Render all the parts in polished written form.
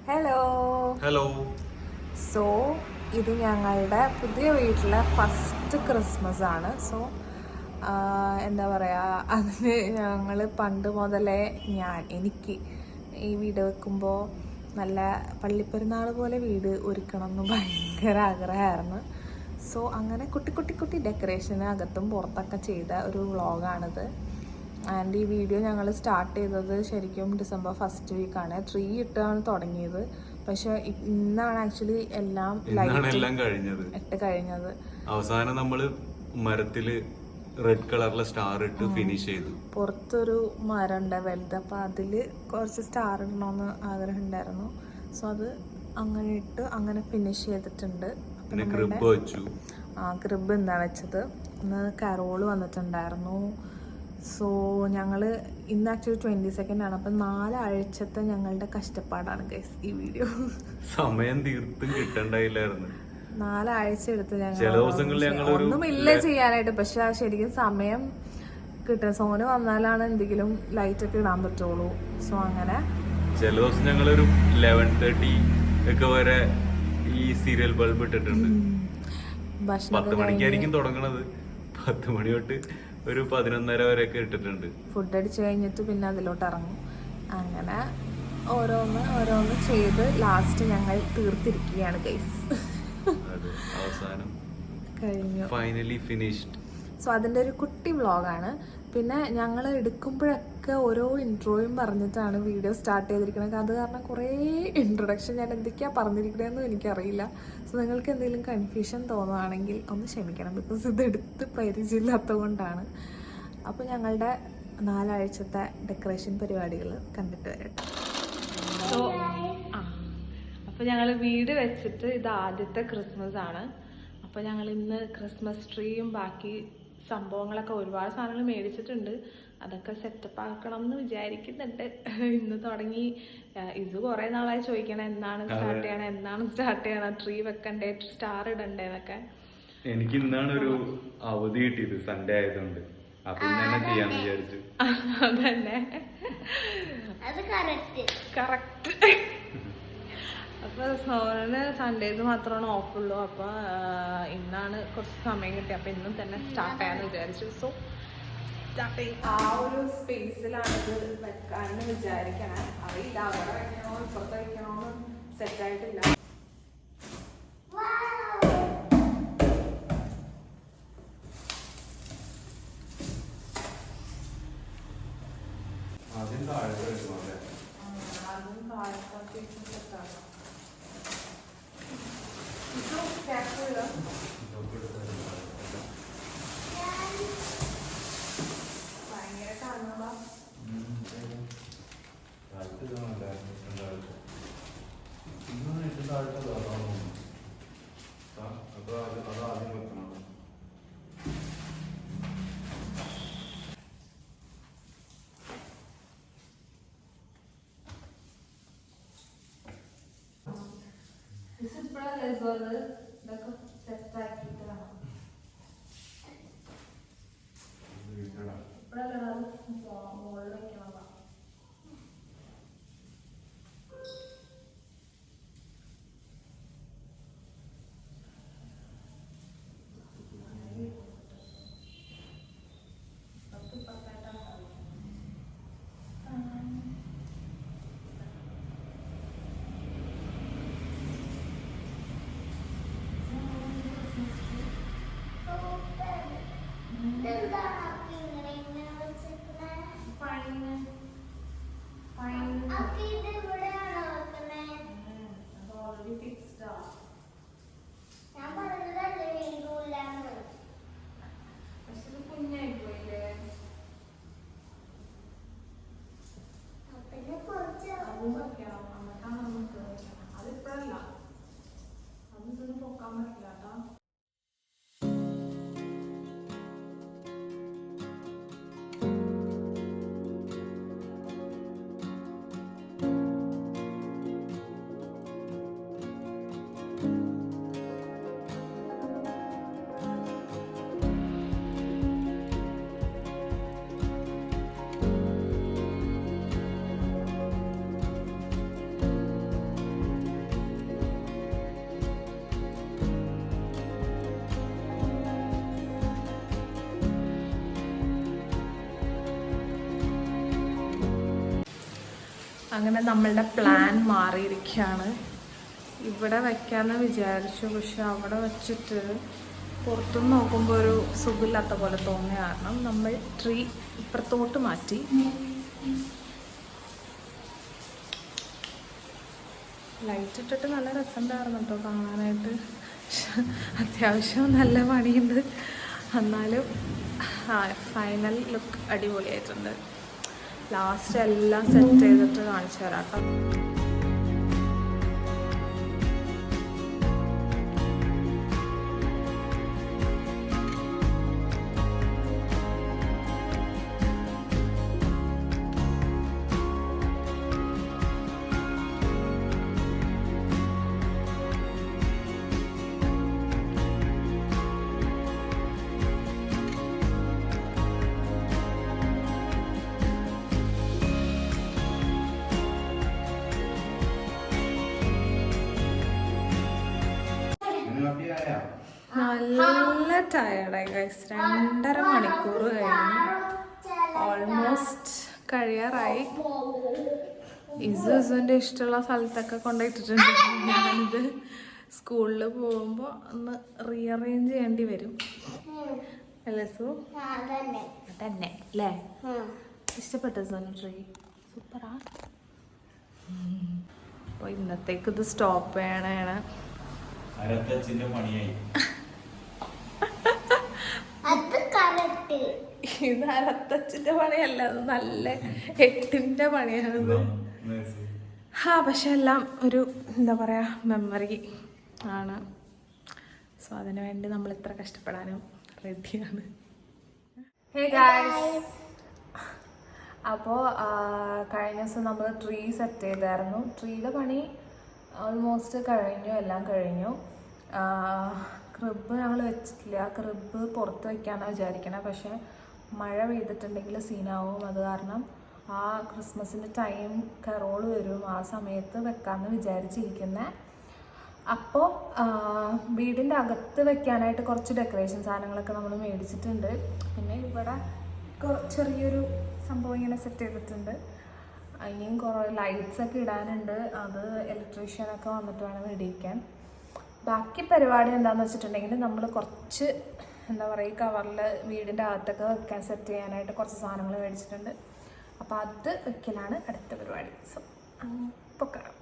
Hello. Hello. So ഇത് ഞങ്ങളുടെ പുതിയ വീട്ടിലെ ഫസ്റ്റ് ക്രിസ്മസ് ആണ്. സോ എന്താ പറയുക, അതിന് ഞങ്ങൾ പണ്ട് മുതലേ എനിക്ക് ഈ വീട് വെക്കുമ്പോൾ നല്ല പള്ളിപ്പെരുന്നാൾ പോലെ വീട് ഒരുക്കണം എന്ന് ഭയങ്കര ആഗ്രഹമായിരുന്നു. സോ അങ്ങനെ കുട്ടി കുട്ടി കുട്ടി ഡെക്കറേഷന് അകത്തും പുറത്തൊക്കെ ചെയ്ത ഒരു വ്ളോഗാണിത്. ആൻഡ് ഈ വീഡിയോ ഞങ്ങൾ സ്റ്റാർട്ട് ചെയ്തത് ശരിക്കും ഡിസംബർ ഫസ്റ്റ് വീക്കാണ്. ട്രീ ഇട്ടാണ് തുടങ്ങിയത്. പക്ഷെ ഇന്നാണ് ആക്ച്വലി എല്ലാം കഴിഞ്ഞത്. അവസാനം നമ്മള് മരത്തില് റെഡ് കളറിലെ സ്റ്റാർ ഇട്ട് ഫിനിഷ് ചെയ്തു. പുറത്തൊരു മരം ഉണ്ട് വലുത്, അപ്പൊ അതില് കുറച്ച് സ്റ്റാർ ഇടണമെന്ന് ആഗ്രഹം ഉണ്ടായിരുന്നു. സോ അത് അങ്ങനെ ഇട്ട് അങ്ങനെ ഫിനിഷ് ചെയ്തിട്ടുണ്ട്. ക്രിബ് എന്താ വെച്ചത്, ഇന്ന് കരോള് വന്നിട്ടുണ്ടായിരുന്നു. സോ ഞങ്ങൾ ഇന്ന് ആക്ച്വലി 22 ആണ്. അപ്പം 4 ആഴ്ചത്തെ ഞങ്ങളുടെ കഷ്ടപ്പാടാണ് ഗൈസ് ഈ വീഡിയോ. സമയം തീർത്തും കിട്ടണ്ടായില്ലായിരുന്നു. 4 ആഴ്ച എടുത്ത് ഞങ്ങൾ ഒന്നുമില്ല ചെയ്യാനായിട്ട്. പക്ഷെ ശരിക്കും സമയം കിട്ടും. സോന് വന്നാലാണ് എന്തെങ്കിലും ലൈറ്റ് ഒക്കെ ഇടാൻ പറ്റുള്ളൂ. സോ അങ്ങനെ ചില ദിവസം ഞങ്ങളൊരു 11:30 ഒക്കെ വരെ ഈ സീരിയൽ ബൾബ് ഇട്ടിട്ടുണ്ട്. 10 മണിക്കായിരിക്കും തുടങ്ങണത്. 10 മണി തൊട്ട് ഒരു 11:30 വരെയൊക്കെ ഇട്ടിട്ടുണ്ട്. ഫുഡ് അടിച്ച് കഴിഞ്ഞിട്ട് പിന്നെ അതിലോട്ട് ഇറങ്ങും. അങ്ങനെ ഓരോന്ന് ചെയ്ത് ലാസ്റ്റ് ഞങ്ങൾ തീർത്തിരിക്കുകയാണ് ഗൈസ്. അവസാനം കഴിഞ്ഞു, ഫൈനലി ഫിനിഷ്ഡ്. സോ അതിൻ്റെ ഒരു കുട്ടി വ്ളോഗാണ്. പിന്നെ ഞങ്ങൾ എടുക്കുമ്പോഴൊക്കെ ഓരോ ഇൻട്രോയും പറഞ്ഞിട്ടാണ് വീഡിയോ സ്റ്റാർട്ട് ചെയ്തിരിക്കുന്നത്. അത് കാരണം കുറേ ഇൻട്രൊഡക്ഷൻ ഞാൻ എന്തൊക്കെയാണ് പറഞ്ഞിരിക്കണമെന്നും എനിക്കറിയില്ല. സോ നിങ്ങൾക്ക് എന്തെങ്കിലും കൺഫ്യൂഷൻ തോന്നുകയാണെങ്കിൽ ഒന്ന് ക്ഷമിക്കണം, ബിക്കോസ് ഇതെടുത്ത് പരിചയമില്ലാത്തത് കൊണ്ടാണ്. അപ്പോൾ ഞങ്ങളുടെ 4 ആഴ്ചത്തെ ഡെക്കറേഷൻ പരിപാടികൾ കണ്ടിട്ട് വരട്ടെ. സോ അപ്പോൾ ഞങ്ങൾ വീട് വെച്ചിട്ട് ഇത് ആദ്യത്തെ ക്രിസ്മസ് ആണ്. അപ്പോൾ ഞങ്ങൾ ഇന്ന് ക്രിസ്മസ് ട്രീയും ബാക്കി സംഭവങ്ങളൊക്കെ ഒരുപാട് സാധനങ്ങൾ മേടിച്ചിട്ടുണ്ട്. അതൊക്കെ സെറ്റപ്പ് ആക്കണം എന്ന് വിചാരിക്കുന്നുണ്ട്. ഇന്ന് തുടങ്ങി. ഇത് കുറേ നാളായി ചോദിക്കണം എന്നാണ് സ്റ്റാർട്ട് ചെയ്യണം, ട്രീ വെക്കണ്ടേ, സ്റ്റാർ ഇടണ്ടേ എന്നൊക്കെ. എനിക്ക് ഇന്നാണ് ഒരു അവധി കിട്ടിയത്, സൺഡേ ആയതുകൊണ്ട്. അതന്നെ കറക്റ്റ്. അപ്പോൾ സോണിന് സൺഡേസ് മാത്രമാണ് ഓഫുള്ളൂ. അപ്പോൾ ഇന്നാണ് കുറച്ച് സമയം കിട്ടി. അപ്പോൾ ഇന്നും തന്നെ സ്റ്റാർട്ട് ചെയ്യാമെന്ന് വിചാരിച്ചു. സോ സ്റ്റാർട്ട് ചെയ്യും. ആ ഒരു സ്പേസിലാണ് ഇത് വെക്കാമെന്ന് വിചാരിക്കണം. അറിയില്ല അവിടെ വയ്ക്കണോ ഇപ്പുറത്ത് വയ്ക്കണോന്ന് സെറ്റായിട്ടില്ല. അതും താഴെ ഭയങ്കര കാണുമ്പോ ഇതൊക്കെ സെറ്റാക്കിയിട്ട് വേണം. ഇപ്പോഴല്ല മുകളിൽ വെക്കണതാണ്. അതിപ്പോഴല്ല, അതൊന്നും പൊക്കാൻ പറ്റില്ല കേട്ടോ. അങ്ങനെ നമ്മളുടെ പ്ലാൻ മാറിയിരിക്കുകയാണ്. ഇവിടെ വെക്കാമെന്ന് വിചാരിച്ചു, പക്ഷെ അവിടെ വെച്ചിട്ട് പുറത്തുനിന്ന് നോക്കുമ്പോൾ ഒരു സുഖമില്ലാത്ത പോലെ തോന്നിയ കാരണം നമ്മൾ ട്രീ ഇപ്പുറത്തോട്ട് മാറ്റി. ലൈറ്റ് ഇട്ടിട്ട് നല്ല രസമുണ്ടായിരുന്നു കേട്ടോ കാണാനായിട്ട്. അത്യാവശ്യം നല്ല പണിയുണ്ട്, എന്നാലും ഫൈനൽ ലുക്ക് അടിപൊളിയായിട്ടുണ്ട്. ലാസ്റ്റ് എല്ലാം സെറ്റ് ചെയ്തിട്ട് കാണിച്ചു തരാം കേട്ടോ. നല്ല ടയർഡായി ഗൈസ്. 2.5 മണിക്കൂർ കഴിഞ്ഞു, ഓൾമോസ്റ്റ് കഴിയാറായി. ഇസുവിൻ്റെ ഇഷ്ടമുള്ള സ്ഥലത്തൊക്കെ കൊണ്ടുപോയിട്ടിട്ടുണ്ട്. ഞാനിത് സ്കൂളിൽ പോകുമ്പോൾ ഒന്ന് റീഅറേഞ്ച് ചെയ്യേണ്ടി വരും അല്ലേ സു? തന്നെ അല്ലേ? ഇഷ്ടപ്പെട്ട ട്രീ സൂപ്പറാ. അപ്പോൾ ഇന്നത്തേക്ക് ഇത് സ്റ്റോപ്പ് ചെയ്യണേണ്. ഇത് അരത്തച്ചിന്റെ പണിയല്ല, അത് നല്ല 8ന്റെ പണിയാണിത്. പക്ഷെ എല്ലാം ഒരു എന്താ പറയാ മെമ്മറി ആണ്. സോ അതിനു വേണ്ടി നമ്മൾ ഇത്ര കഷ്ടപ്പെടാനും റെഡിയാണ്. ഹേ ഗായ്സ്, അപ്പോൾ കഴിഞ്ഞ ദിവസം നമ്മൾ ട്രീ സെറ്റ് ചെയ്തായിരുന്നു. ട്രീയുടെ പണി ഓൾമോസ്റ്റ് കഴിഞ്ഞു, എല്ലാം കഴിഞ്ഞു. ക്രിബ് ഞങ്ങൾ വെച്ചിട്ടില്ല, ക്രിബ് പുറത്ത് വയ്ക്കാമെന്നാണ് വിചാരിക്കണത്. പക്ഷേ മഴ പെയ്തിട്ടുണ്ടെങ്കിൽ സീനാവും. അത് കാരണം ആ ക്രിസ്മസിൻ്റെ ടൈം കരോൾ വരും, ആ സമയത്ത് വെക്കാമെന്ന് വിചാരിച്ചിരിക്കുന്നത്. അപ്പോൾ വീടിൻ്റെ അകത്ത് വെക്കാനായിട്ട് കുറച്ച് ഡെക്കറേഷൻ സാധനങ്ങളൊക്കെ നമ്മൾ മേടിച്ചിട്ടുണ്ട്. പിന്നെ ഇവിടെ ചെറിയൊരു സംഭവം ഇങ്ങനെ സെറ്റ് ചെയ്തിട്ടുണ്ട്. ഇനിയും കുറേ ലൈറ്റ്സൊക്കെ ഇടാനുണ്ട്, അത് ഇലക്ട്രീഷ്യനൊക്കെ വന്നിട്ട് വേണം ഇടിയിക്കാൻ. ബാക്കി പരിപാടി എന്താണെന്ന് വെച്ചിട്ടുണ്ടെങ്കിൽ നമ്മൾ കുറച്ച് എന്താ പറയുക കവറിൽ വീടിൻ്റെ അകത്തൊക്കെ വെക്കാൻ സെറ്റ് ചെയ്യാനായിട്ട് കുറച്ച് സാധനങ്ങൾ മേടിച്ചിട്ടുണ്ട്. അപ്പോൾ അത് വെക്കലാണ് അടുത്ത പരിപാടി. സോ ഇപ്പോൾ കാണാം.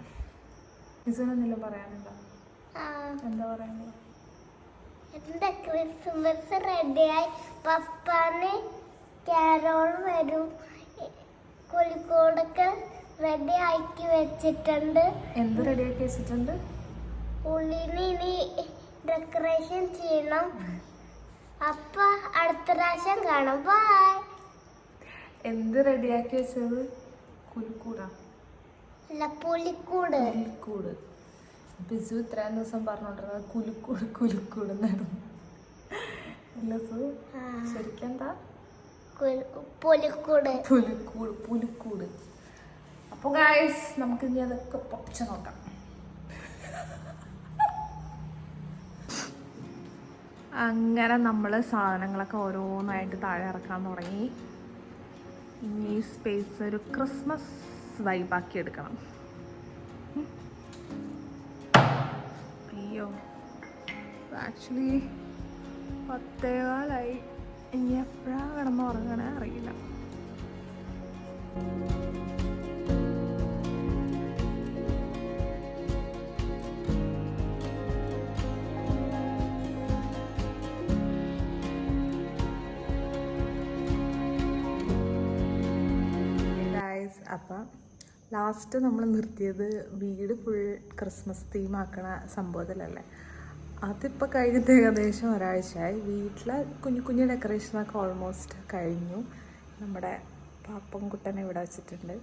ഇതൊന്നെന്തെങ്കിലും പറയാനുണ്ടോ? എന്താ പറയാനുള്ളത്? എൻ്റെ ക്രിസ്മസ് റെഡിയായി, പപ്പാന് കാരോൾ വരും, കോഴിക്കോടൊക്കെ റെഡി ആക്കി വെച്ചിട്ടുണ്ട്. എന്ത് റെഡിയാക്കി വെച്ചിട്ടുണ്ട്? ഉള്ളിന് ഇനി ഡെക്കറേഷൻ ചെയ്യണം. അപ്പൊ അടുത്ത പ്രാവശ്യം കാണാം. ബൈ. എന്ത് റെഡിയാക്കി വെച്ചത്? കുലുക്കൂടാ അല്ല, പുലിക്കൂട്. പുലിക്കൂട്. ബിസു ഇത്രയും ദിവസം പറഞ്ഞോണ്ടിരുന്നത് കുലുക്കൂട് കുലുക്കൂട് എന്നായിരുന്നു. അല്ല സു, ശരിക്കെന്താ? പുലിക്കൂട്. പുലിക്കൂട് പുലിക്കൂട്. അപ്പോൾ ഗായ്സ്, നമുക്ക് ഇനി അതൊക്കെ പൊട്ടിച്ച് നോക്കാം. അങ്ങനെ നമ്മൾ സാധനങ്ങളൊക്കെ ഓരോന്നായിട്ട് താഴെ ഇറക്കാൻ തുടങ്ങി. ഇനി ഈ സ്പേസ് ഒരു ക്രിസ്മസ് വൈബാക്കി എടുക്കണം. അയ്യോ, ആക്ച്വലി 10:15 ഇനി എപ്പോഴാണ് കിടന്ന് ഉറങ്ങണേ അറിയില്ല. അപ്പം ലാസ്റ്റ് നമ്മൾ നിർത്തിയത് വീട് ഫുൾ ക്രിസ്മസ് തീം ആക്കണ സംഭവത്തിലല്ലേ. അതിപ്പോൾ കഴിഞ്ഞിട്ട് ഏകദേശം ഒരാഴ്ചയായി. വീട്ടിലെ കുഞ്ഞു കുഞ്ഞു ഡെക്കറേഷനൊക്കെ ഓൾമോസ്റ്റ് കഴിഞ്ഞു. നമ്മുടെ പാപ്പം കുട്ടനെ ഇവിടെ വെച്ചിട്ടുണ്ട്.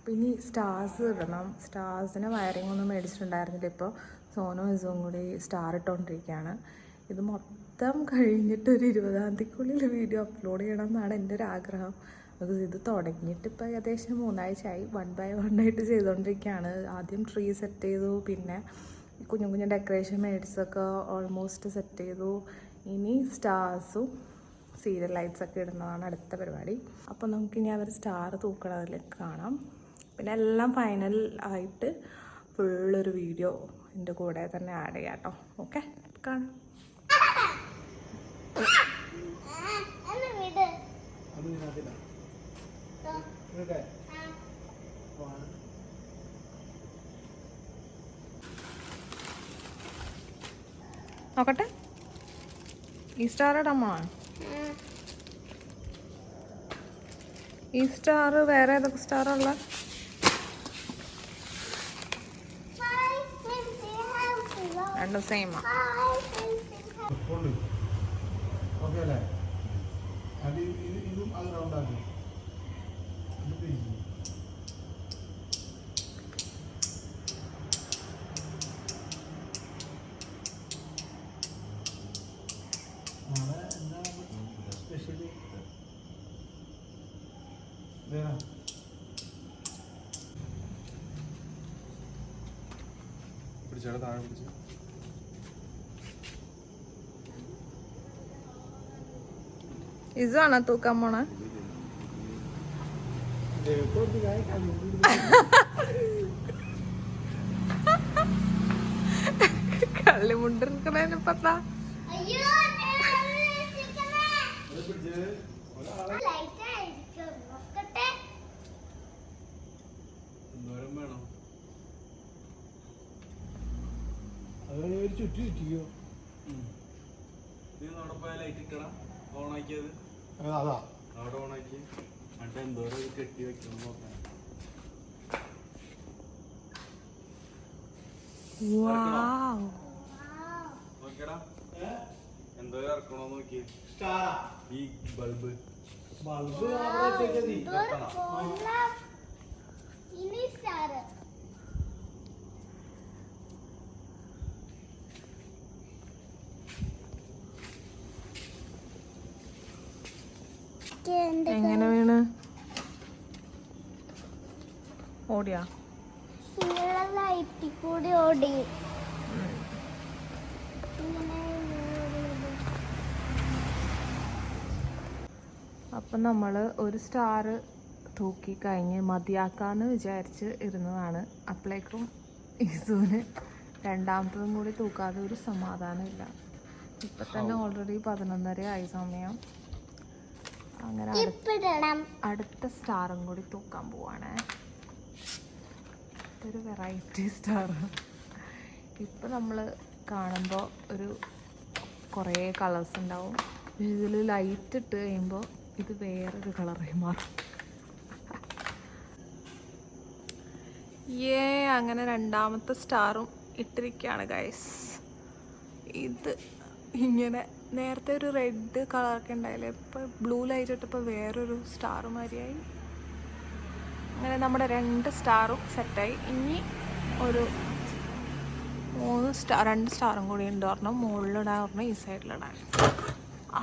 പിന്നെ സ്റ്റാർസ് ഇടണം. സ്റ്റാർസിന് വയറിംഗ് ഒന്നും മേടിച്ചിട്ടുണ്ടായിരുന്നില്ല. ഇപ്പോൾ സോനു ഇസും കൂടി സ്റ്റാർ ഇട്ടുകൊണ്ടിരിക്കുകയാണ്. ഇത് മൊത്തം കഴിഞ്ഞിട്ട് ഒരു 20-ാം തീയതിക്കുള്ളിൽ വീഡിയോ അപ്ലോഡ് ചെയ്യണം എന്നാണ് എൻ്റെ ഒരു ആഗ്രഹം. ഇത് തുടങ്ങിയിട്ട് ഇപ്പോൾ ഏകദേശം 3 ആഴ്ചയായി. 1 by 1 ആയിട്ട് ചെയ്തുകൊണ്ടിരിക്കുകയാണ്. ആദ്യം ട്രീ സെറ്റ് ചെയ്തു, പിന്നെ കുഞ്ഞു കുഞ്ഞു ഡെക്കറേഷൻ മേഡ്സൊക്കെ ഓൾമോസ്റ്റ് സെറ്റ് ചെയ്തു. ഇനി സ്റ്റാർസും സീരിയൽ ലൈറ്റ്സ് ഒക്കെ ഇടുന്നതാണ് അടുത്ത പരിപാടി. അപ്പോൾ നമുക്കിനി അവർ സ്റ്റാർ തൂക്കണതിലേക്ക് കാണാം. പിന്നെ എല്ലാം ഫൈനൽ ആയിട്ട് ഫുള്ളൊരു വീഡിയോ എൻ്റെ കൂടെ തന്നെ ആഡ് ചെയ്യാം കേട്ടോ. ഓക്കെ, കാണാം. നോക്കട്ടെ, ഈ സ്റ്റാർ ഇടാമോ? ഈ സ്റ്റാർ വേറെ ഏതൊക്കെ സ്റ്റാറുള്ള? രണ്ടും സെയിമാ. പിടിച്ചാൽ താഴെ പിടിച്ച് ഇതാണോ തൂക്കാൻ പോണ? കള്ളിമുണ്ടിരിക്കണേനിപ്പത്താ. അവിടെ ഓണാക്കി എന്നിട്ട് എന്തോരം കെട്ടി വെക്കണം നോക്കാൻ. നോക്കിയടാ എന്തോരം ഇറക്കണോ നോക്കി. ഈ ബൾബ് എങ്ങനെ വീണ്? ഓടിയാ? കൂടി ഓടി. അപ്പം നമ്മൾ ഒരു സ്റ്റാർ തൂക്കി കഴിഞ്ഞ് മതിയാക്കാന്ന് വിചാരിച്ച് ഇരുന്നതാണ്. അപ്പോഴേക്കും ഇസുവിന് രണ്ടാമത്തതും കൂടി തൂക്കാതെ ഒരു സമാധാനമില്ല. ഇപ്പം തന്നെ ഓൾറെഡി 11:30 ആയി സമയം. അങ്ങനെ അടുത്ത സ്റ്റാറും കൂടി തൂക്കാൻ പോവാണ്. ഒരു വെറൈറ്റി സ്റ്റാർ. ഇപ്പം നമ്മൾ കാണുമ്പോൾ ഒരു കുറേ കളേഴ്സ് ഉണ്ടാവും. ഇതിൽ ലൈറ്റ് ഇട്ട് കഴിയുമ്പോൾ ഇത് വേറൊരു കളറായി മാറും. അങ്ങനെ രണ്ടാമത്തെ സ്റ്റാറും ഇട്ടിരിക്കുകയാണ് ഗൈസ്. ഇത് ഇങ്ങനെ നേരത്തെ ഒരു റെഡ് കളറൊക്കെ ഉണ്ടായില്ലേ, ഇപ്പോൾ ബ്ലൂ ലൈറ്റ് ഇട്ടപ്പോൾ വേറൊരു സ്റ്റാർ മാതിരിയായി. അങ്ങനെ നമ്മുടെ 2 സ്റ്റാറും സെറ്റായി. ഇനി ഒരു 2 സ്റ്റാറും കൂടി ഉണ്ട്. ഒരെണ്ണം മുകളിലിടാൻ, ഒരെണ്ണം ഈ സൈഡിലിടാൻ.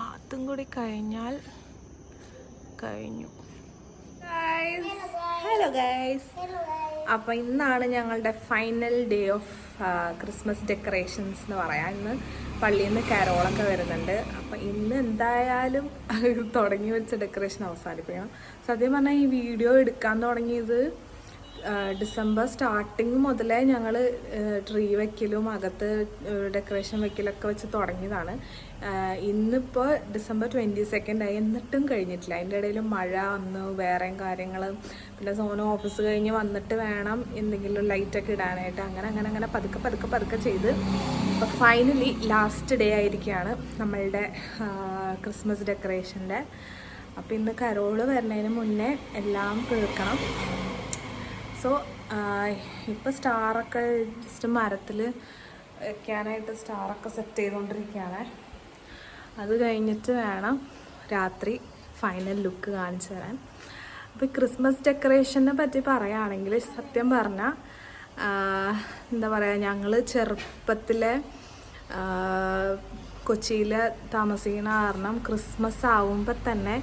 അതും കൂടി കഴിഞ്ഞാൽ കഴിഞ്ഞു. Hello guys. അപ്പോൾ ഇന്നാണ് ഞങ്ങളുടെ final day of Christmas decorations എന്ന് പറയാം. ഇന്ന് പള്ളിയിൽ നിന്ന് കരോളൊക്കെ വരുന്നുണ്ട്. അപ്പം ഇന്ന് എന്തായാലും തുടങ്ങി വെച്ച ഡെക്കറേഷൻ അവസാനിപ്പിക്കണം. സത്യം പറഞ്ഞാൽ ഈ വീഡിയോ എടുക്കാൻ തുടങ്ങിയത് ഡിസംബർ സ്റ്റാർട്ടിങ് മുതലേ ഞങ്ങൾ ട്രീ വയ്ക്കലും അകത്ത് ഡെക്കറേഷൻ വയ്ക്കലൊക്കെ വെച്ച് തുടങ്ങിയതാണ്. ഇന്നിപ്പോൾ ഡിസംബർ 22 ആയി, എന്നിട്ടും കഴിഞ്ഞിട്ടില്ല. അതിൻ്റെ ഇടയിൽ മഴ വന്നു, വേറെയും കാര്യങ്ങൾ, പിന്നെ സോനു ഓഫീസ് കഴിഞ്ഞ് വന്നിട്ട് വേണം എന്തെങ്കിലും ലൈറ്റൊക്കെ ഇടാനായിട്ട്. അങ്ങനെ പതുക്കെ ചെയ്ത് ഇപ്പോൾ ഫൈനലി ലാസ്റ്റ് ഡേ ആയിരിക്കുകയാണ് നമ്മളുടെ ക്രിസ്മസ് ഡെക്കറേഷൻ്റെ. അപ്പോൾ ഇന്ന് കരോള് വരുന്നതിന് മുന്നേ എല്ലാം തീർക്കണം. സോ ഇപ്പോൾ സ്റ്റാറൊക്കെ ജസ്റ്റ് മരത്തിൽ വെക്കാനായിട്ട് സ്റ്റാറൊക്കെ സെറ്റ് ചെയ്തുകൊണ്ടിരിക്കുകയാണ്. അത് കഴിഞ്ഞിട്ട് വേണം രാത്രി ഫൈനൽ ലുക്ക് കാണിച്ചു തരാൻ. അപ്പോൾ ഈ ക്രിസ്മസ് ഡെക്കറേഷനെ പറ്റി പറയുകയാണെങ്കിൽ സത്യം പറഞ്ഞാൽ എന്താ പറയുക, ഞങ്ങൾ ചെറുപ്പത്തിലെ കൊച്ചിയിൽ താമസിക്കുന്ന കാരണം ക്രിസ്മസ് ആവുമ്പോൾ തന്നെ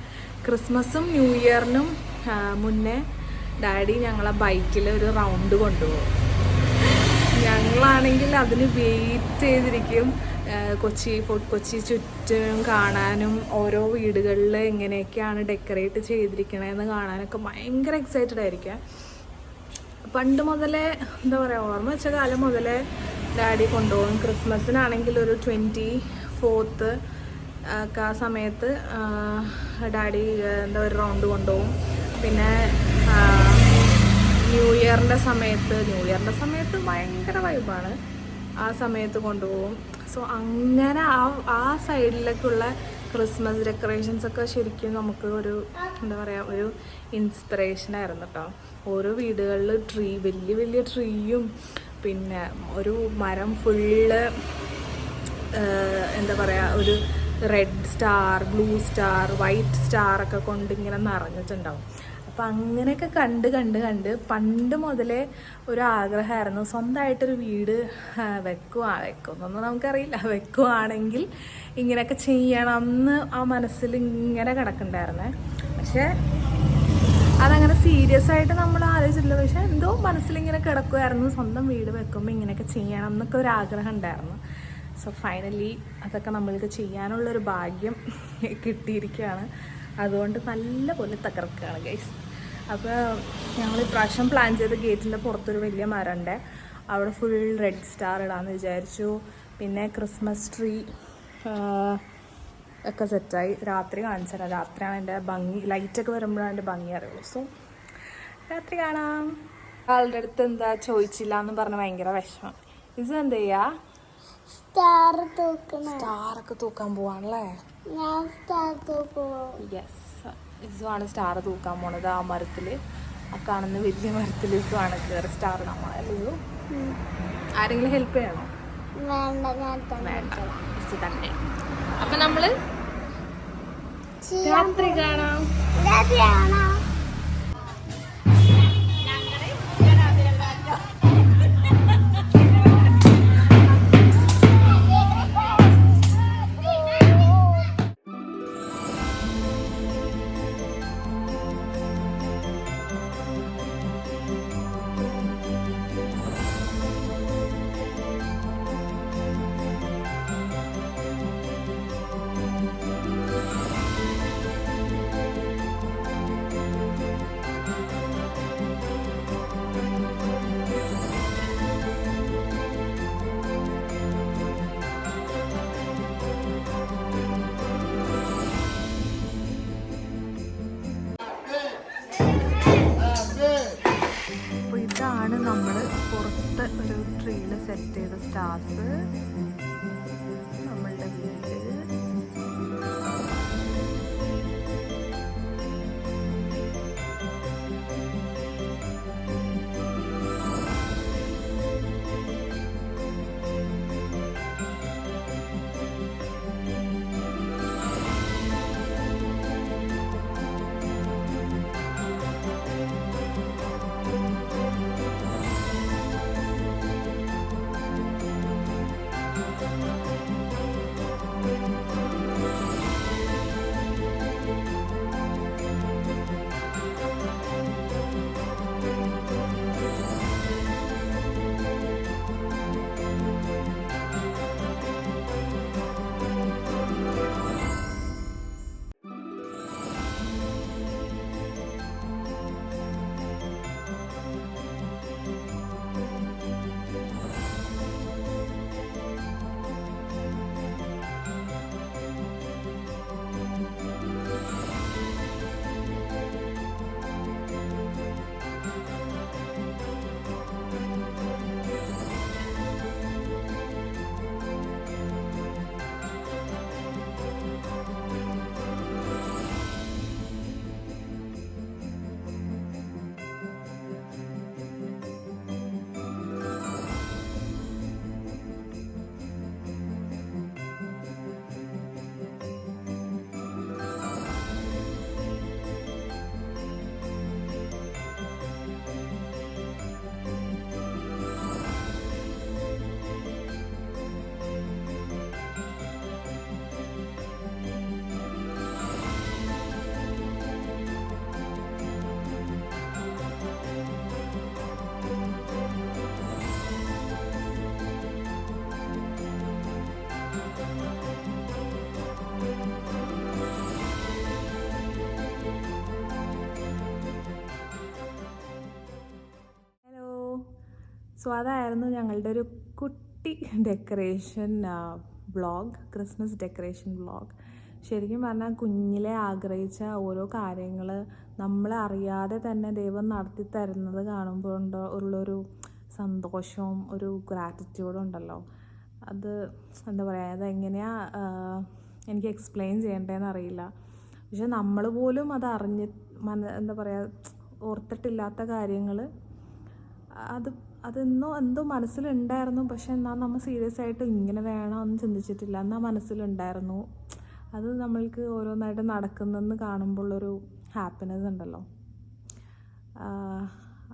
ക്രിസ്മസും ന്യൂ ഇയറിനും മുന്നേ ഡാഡി ഞങ്ങളെ ബൈക്കിൽ ഒരു റൗണ്ട് കൊണ്ടുപോകും. ഞങ്ങളാണെങ്കിൽ അതിന് വെയിറ്റ് ചെയ്തിരിക്കും. കൊച്ചി ചുറ്റും കാണാനും ഓരോ വീടുകളിൽ എങ്ങനെയൊക്കെയാണ് ഡെക്കറേറ്റ് ചെയ്തിരിക്കണതെന്ന് കാണാനൊക്കെ ഭയങ്കര എക്സൈറ്റഡ് ആയിരിക്കാം. പണ്ട് മുതലേ എന്താ പറയുക, ഓർമ്മ വെച്ച കാലം മുതലേ ഡാഡി കൊണ്ടുപോകും. ക്രിസ്മസിനാണെങ്കിൽ ഒരു 24th ഒക്കെ ആ സമയത്ത് ഡാഡി എന്താ ഒരു റൗണ്ട് കൊണ്ടുപോകും. പിന്നെ ന്യൂ ഇയറിൻ്റെ സമയത്ത് ഭയങ്കര വൈബാണ്, ആ സമയത്ത് കൊണ്ടുപോകും. സോ അങ്ങനെ ആ സൈഡിലേക്കുള്ള ക്രിസ്മസ് ഡെക്കറേഷൻസൊക്കെ ശരിക്കും നമുക്ക് ഒരു എന്താ പറയുക, ഒരു ഇൻസ്പിറേഷനായിരുന്നു കേട്ടോ. ഓരോ വീടുകളിൽ വലിയ വലിയ ട്രീയും പിന്നെ ഒരു മരം ഫുള്ള് എന്താ പറയുക, ഒരു red star, blue star, white star ഒക്കെ കൊണ്ട് ഇങ്ങനെ നിറഞ്ഞിട്ടുണ്ടാവും. അപ്പം അങ്ങനെയൊക്കെ കണ്ട് പണ്ട് മുതലേ ഒരു ആഗ്രഹമായിരുന്നു സ്വന്തമായിട്ടൊരു വീട് വെക്കുമെന്നൊന്നും നമുക്കറിയില്ല. വെക്കുവാണെങ്കിൽ ഇങ്ങനെയൊക്കെ ചെയ്യണം എന്ന് ആ മനസ്സിൽ ഇങ്ങനെ കിടക്കണ്ടായിരുന്നേ. പക്ഷേ അതങ്ങനെ സീരിയസ് ആയിട്ട് നമ്മൾ ആലോചിച്ചിട്ടില്ല. പക്ഷെ എന്തോ മനസ്സിലിങ്ങനെ കിടക്കുമായിരുന്നു, സ്വന്തം വീട് വെക്കുമ്പോൾ ഇങ്ങനെയൊക്കെ ചെയ്യണം എന്നൊക്കെ ഒരു ആഗ്രഹം ഉണ്ടായിരുന്നു. സോ ഫൈനലി അതൊക്കെ നമ്മൾക്ക് ചെയ്യാനുള്ളൊരു ഭാഗ്യം കിട്ടിയിരിക്കുകയാണ്. അതുകൊണ്ട് നല്ല പോലെ തകർക്കുകയാണ് ഗൈസ്. അപ്പോൾ ഞങ്ങൾ ഇപ്രാവശ്യം പ്ലാൻ ചെയ്ത ഗേറ്റിൻ്റെ പുറത്തൊരു വലിയ മരമുണ്ട്, അവിടെ ഫുൾ റെഡ് സ്റ്റാർ ഇടാമെന്ന് വിചാരിച്ചു. പിന്നെ ക്രിസ്മസ് ട്രീ ഒക്കെ സെറ്റായി. രാത്രി കാണിച്ചുതരാം. രാത്രിയാണ് എൻ്റെ ഭംഗി, ലൈറ്റൊക്കെ വരുമ്പോഴാണ് എൻ്റെ ഭംഗി അറിയുള്ളൂ. സോ രാത്രി കാണാം. ആളുടെ അടുത്ത് എന്താ ചോദിച്ചില്ല എന്ന് പറഞ്ഞ് ഭയങ്കര വിഷമം. ഇത് എന്താ ചെയ്യാ, സ്റ്റാറൊക്കെ തൂക്കാൻ പോവാണല്ലേ? യെസ്, ഇസുവാണ് സ്റ്റാർ തൂക്കാൻ പോണത്. ആ മരത്തിൽ, ആ കാണുന്ന വലിയ മരത്തിൽ ഇസുവാണ് കയറി സ്റ്റാർ നമ്മളല്ലോ. ആരെങ്കിലും ഹെൽപ്പ് ചെയ്യണോ? വേണ്ട, ഇസു തന്നെ. അപ്പൊ നമ്മള് രാത്രി കാണാം. ഇതാണ് നമ്മൾ പുറത്ത് ഒരു ട്രീയിൽ സെറ്റ് ചെയ്ത സ്റ്റാർസ്. നമ്മളുടെ വീട് സോ അതായിരുന്നു ഞങ്ങളുടെ ഒരു കുട്ടി decoration vlog, Christmas decoration vlog. ശരിക്കും പറഞ്ഞാൽ കുഞ്ഞിലെ ആഗ്രഹിച്ച ഓരോ കാര്യങ്ങൾ നമ്മളെ അറിയാതെ തന്നെ ദൈവം നടത്തി തരുന്നത് കാണുമ്പോൾ ഉള്ളൊരു സന്തോഷവും ഒരു ഗ്രാറ്റിറ്റ്യൂഡും ഉണ്ടല്ലോ. അത് എന്താ പറയുക, അതെങ്ങനെയാണ് എനിക്ക് എക്സ്പ്ലെയിൻ ചെയ്യേണ്ടതെന്ന് അറിയില്ല. പക്ഷെ നമ്മൾ പോലും അത് എന്താ പറയുക, ഓർത്തിട്ടില്ലാത്ത കാര്യങ്ങൾ എന്തോ മനസ്സിലുണ്ടായിരുന്നു. പക്ഷെ എന്നാൽ നമ്മൾ സീരിയസ് ആയിട്ട് ഇങ്ങനെ വേണമെന്ന് ചിന്തിച്ചിട്ടില്ല, എന്നാൽ മനസ്സിലുണ്ടായിരുന്നു. അത് നമ്മൾക്ക് ഓരോന്നായിട്ട് നടക്കുന്നെന്ന് കാണുമ്പോഴൊരു ഹാപ്പിനെസ് ഉണ്ടല്ലോ,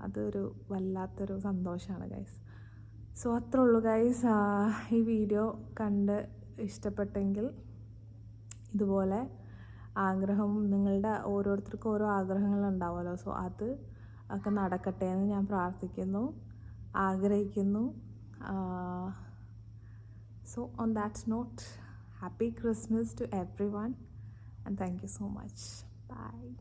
അതൊരു വല്ലാത്തൊരു സന്തോഷമാണ് ഗൈസ്. സോ അത്രേ ഉള്ളൂ ഗൈസ്. ഈ വീഡിയോ കണ്ട് ഇഷ്ടപ്പെട്ടെങ്കിൽ ഇതുപോലെ നിങ്ങളുടെ ഓരോരുത്തർക്കും ഓരോ ആഗ്രഹങ്ങളുണ്ടാവുമല്ലോ. സോ അത് ഒക്കെ നടക്കട്ടെ എന്ന് ഞാൻ പ്രാർത്ഥിക്കുന്നു, ആഗ്രഹിക്കുന്നു. So on that note, happy Christmas to everyone and thank you so much. Bye.